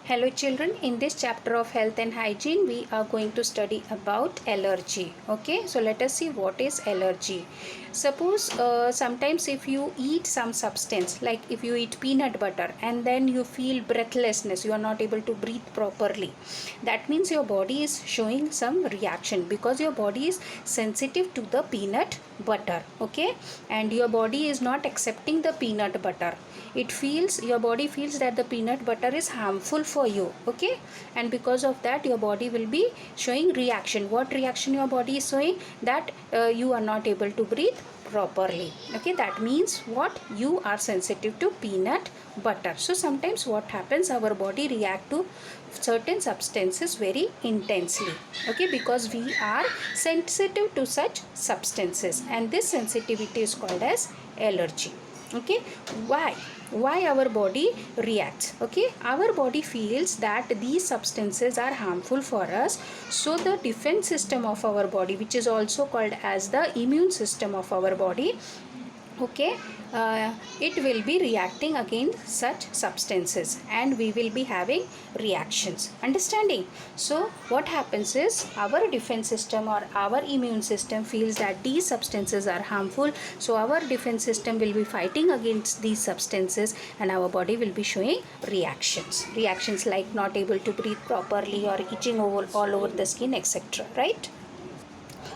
Hello children, in this chapter of health and hygiene we are going to study about allergy. Okay, so let us see what is allergy. Suppose sometimes if you eat some substance, like if you eat peanut butter and then you feel breathlessness, you are not able to breathe properly, that means your body is showing some reaction because your body is sensitive to the peanut butter. Okay, and your body is not accepting the peanut butter. Your body feels that the peanut butter is harmful for you. Okay, and because of that your body will be showing reaction. What reaction your body is showing? That you are not able to breathe properly. Okay, that means what? You are sensitive to peanut butter. So sometimes what happens, our body react to certain substances very intensely. Okay, because we are sensitive to such substances, and this sensitivity is called as allergy. Okay, why our body reacts? Okay, our body feels that these substances are harmful for us, so the defense system of our body, which is also called as the immune system of our body, okay, it will be reacting against such substances and we will be having reactions. Understanding? So what happens is, our defense system or our immune system feels that these substances are harmful, so our defense system will be fighting against these substances and our body will be showing reactions like not able to breathe properly or itching all over the skin, etc. Right?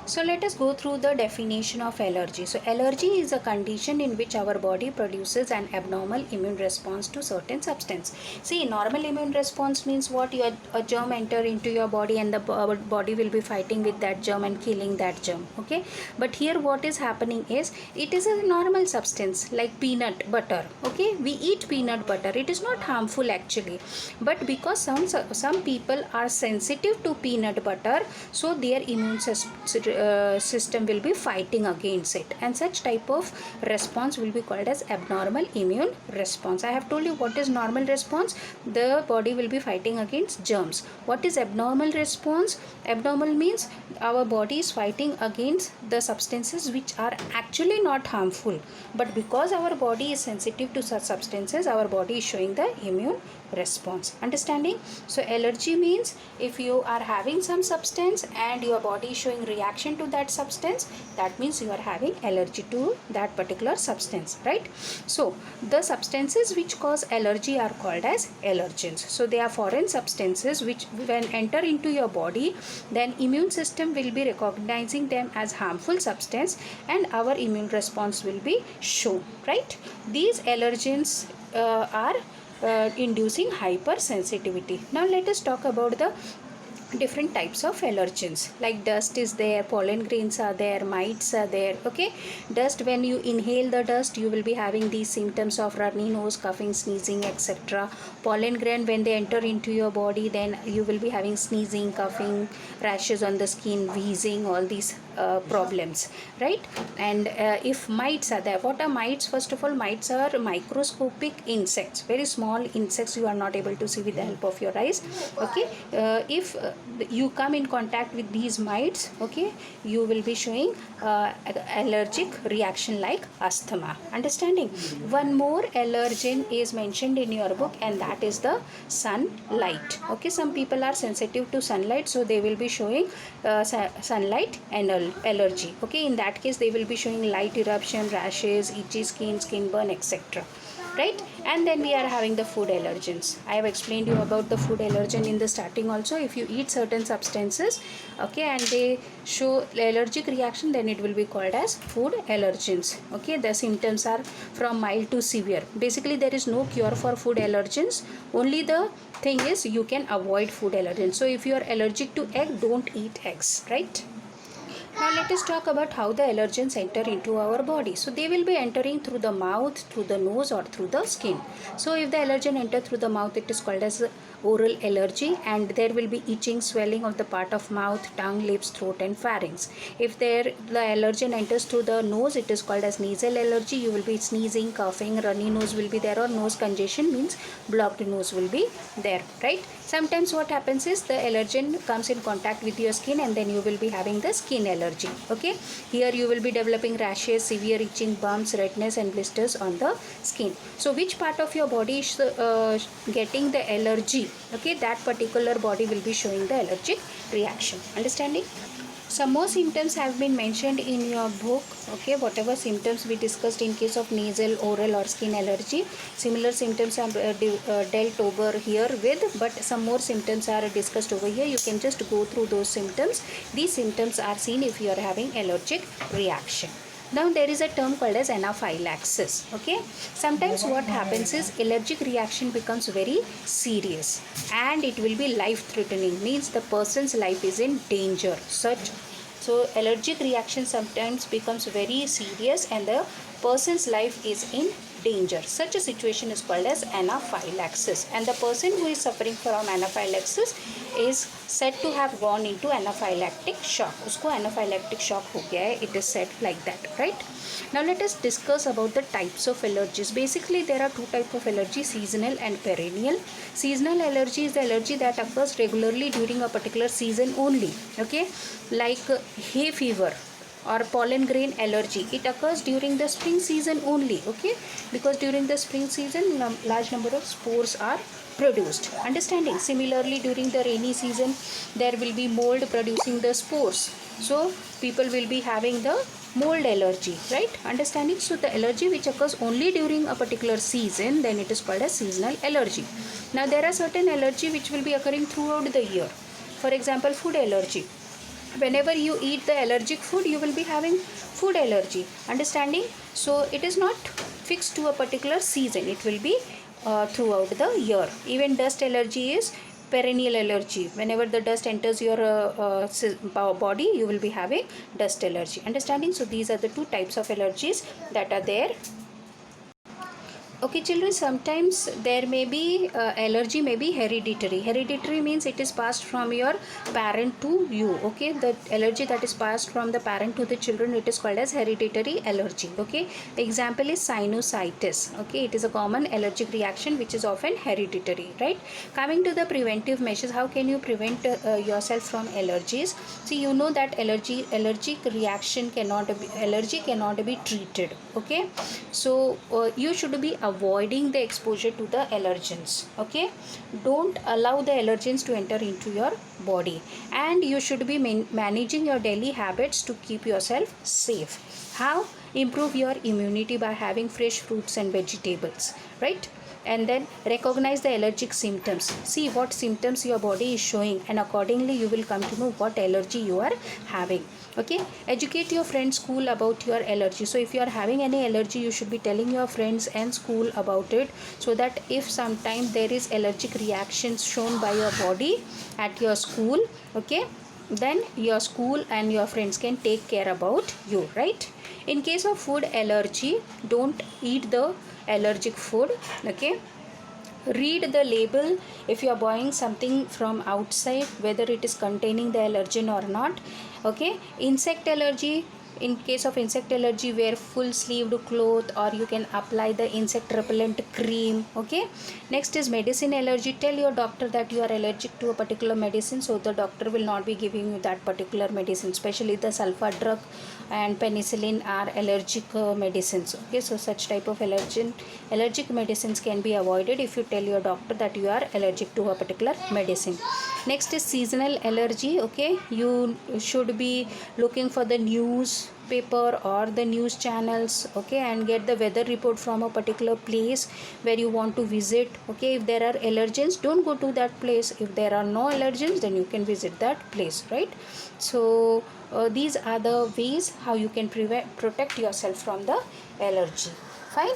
So let us go through the definition of allergy. So allergy is a condition in which our body produces an abnormal immune response to certain substance. See, normal immune response means what? A germ enter into your body and the body will be fighting with that germ and killing that germ. Okay, but here what is happening is, it is a normal substance like peanut butter. Okay, we eat peanut butter. It is not harmful actually, but because some people are sensitive to peanut butter, so their immune system will be fighting against it, and such type of response will be called as abnormal immune response. I have told you what is normal response. The body will be fighting against germs. What is abnormal response? Abnormal means our body is fighting against the substances which are actually not harmful, but because our body is sensitive to such substances, our body is showing the immune response. Understanding? So allergy means if you are having some substance and your body is showing reaction to that substance, that means you are having allergy to that particular substance. Right? So the substances which cause allergy are called as allergens. So they are foreign substances which when enter into your body, then immune system will be recognizing them as harmful substance and our immune response will be shown. Right? These allergens are inducing hypersensitivity. Now let us talk about the different types of allergens. Like dust is there, pollen grains are there, mites are there. Okay, dust, when you inhale the dust you will be having these symptoms of runny nose, coughing, sneezing, etc. Pollen grain, when they enter into your body, then you will be having sneezing, coughing, rashes on the skin, wheezing, all these problems. Right? And if mites are there, what are mites? First of all, mites are microscopic insects, very small insects you are not able to see with the help of your eyes. Okay, if you come in contact with these mites, okay, you will be showing allergic reaction like asthma. Understanding? One more allergen is mentioned in your book, and that is the sunlight. Okay, some people are sensitive to sunlight, so they will be showing sunlight allergy. Okay, in that case they will be showing light eruption, rashes, itchy skin, skin burn, etc. Right? And then we are having the food allergens. I have explained you about the food allergen in the starting also. If you eat certain substances, okay, and they show allergic reaction, then it will be called as food allergens. Okay, the symptoms are from mild to severe. Basically there is no cure for food allergens. Only the thing is you can avoid food allergens. So if you are allergic to egg, don't eat eggs. Right? Now let us talk about how the allergens enter into our body. So they will be entering through the mouth, through the nose, or through the skin. So if the allergen enter through the mouth, it is called as oral allergy, and there will be itching, swelling of the part of mouth, tongue, lips, throat, and pharynx. If the allergen enters through the nose, it is called as nasal allergy. You will be sneezing, coughing, runny nose will be there, or nose congestion means blocked nose will be there. Right? Sometimes what happens is the allergen comes in contact with your skin and then you will be having the skin allergy. allergy. Okay, here you will be developing rashes, severe itching, bumps, redness and blisters on the skin. So which part of your body is getting the allergy, okay, that particular body will be showing the allergic reaction. Understanding? Some more symptoms have been mentioned in your book. Okay, whatever symptoms we discussed in case of nasal, oral or skin allergy, similar symptoms are dealt over here with, but some more symptoms are discussed over here. You can just go through those symptoms. These symptoms are seen if you are having allergic reaction. Now there is a term called as anaphylaxis. Okay, sometimes what happens is allergic reaction becomes very serious and it will be life threatening, means the person's life is in danger. So allergic reaction sometimes becomes very serious and the person's life is in danger. Such a situation is called as anaphylaxis, and the person who is suffering from anaphylaxis is said to have gone into anaphylactic shock. Usko anaphylactic shock ho gaya hai, it is said like that, right? Now let us discuss about the types of allergies. Basically there are two types of allergy, seasonal and perennial. Seasonal allergy is the allergy that occurs regularly during a particular season only. Okay, like hay fever or pollen grain allergy, it occurs during the spring season only. Okay, because during the spring season large number of spores are produced. Understanding? Similarly during the rainy season there will be mold producing the spores, so people will be having the mold allergy, right? Understanding? So the allergy which occurs only during a particular season, then it is called as seasonal allergy. Now there are certain allergy which will be occurring throughout the year. For example, food allergy. Whenever you eat the allergic food, you will be having food allergy. Understanding? So it is not fixed to a particular season, it will be throughout the year. Even dust allergy is perennial allergy. Whenever the dust enters your body, you will be having dust allergy. Understanding? So these are the two types of allergies that are there. Okay children, sometimes there may be allergy may be hereditary. Hereditary means it is passed from your parent to you. Okay, the allergy that is passed from the parent to the children, it is called as hereditary allergy. Okay, example is sinusitis. Okay, it is a common allergic reaction which is often hereditary, right? Coming to the preventive measures, how can you prevent yourself from allergies? See, you know that allergic reaction cannot be treated. Okay, so you should be avoiding the exposure to the allergens. Okay, don't allow the allergens to enter into your body, and you should be managing your daily habits to keep yourself safe. How? Improve your immunity by having fresh fruits and vegetables, right? And then recognize the allergic symptoms. See what symptoms your body is showing, and accordingly you will come to know what allergy you are having. Okay, educate your friends, school about your allergy. So if you are having any allergy, you should be telling your friends and school about it, so that if sometime there is allergic reactions shown by your body at your school, okay, then your school and your friends can take care about you, right? In case of food allergy, don't eat the allergic food. Okay, read the label if you are buying something from outside, whether it is containing the allergen or not. Okay, insect allergy, in case of insect allergy, wear full sleeved cloth or you can apply the insect repellent cream. Okay, next is medicine allergy. Tell your doctor that you are allergic to a particular medicine, so the doctor will not be giving you that particular medicine. Especially the sulfa drug and penicillin are allergic medicines. Okay, so such type of allergic medicines can be avoided if you tell your doctor that you are allergic to a particular medicine. Next is seasonal allergy. Okay, you should be looking for the newspaper or the news channels, okay, and get the weather report from a particular place where you want to visit. Okay, if there are allergens, don't go to that place. If there are no allergens, then you can visit that place, right? So these are the ways how you can protect yourself from the allergy. Fine.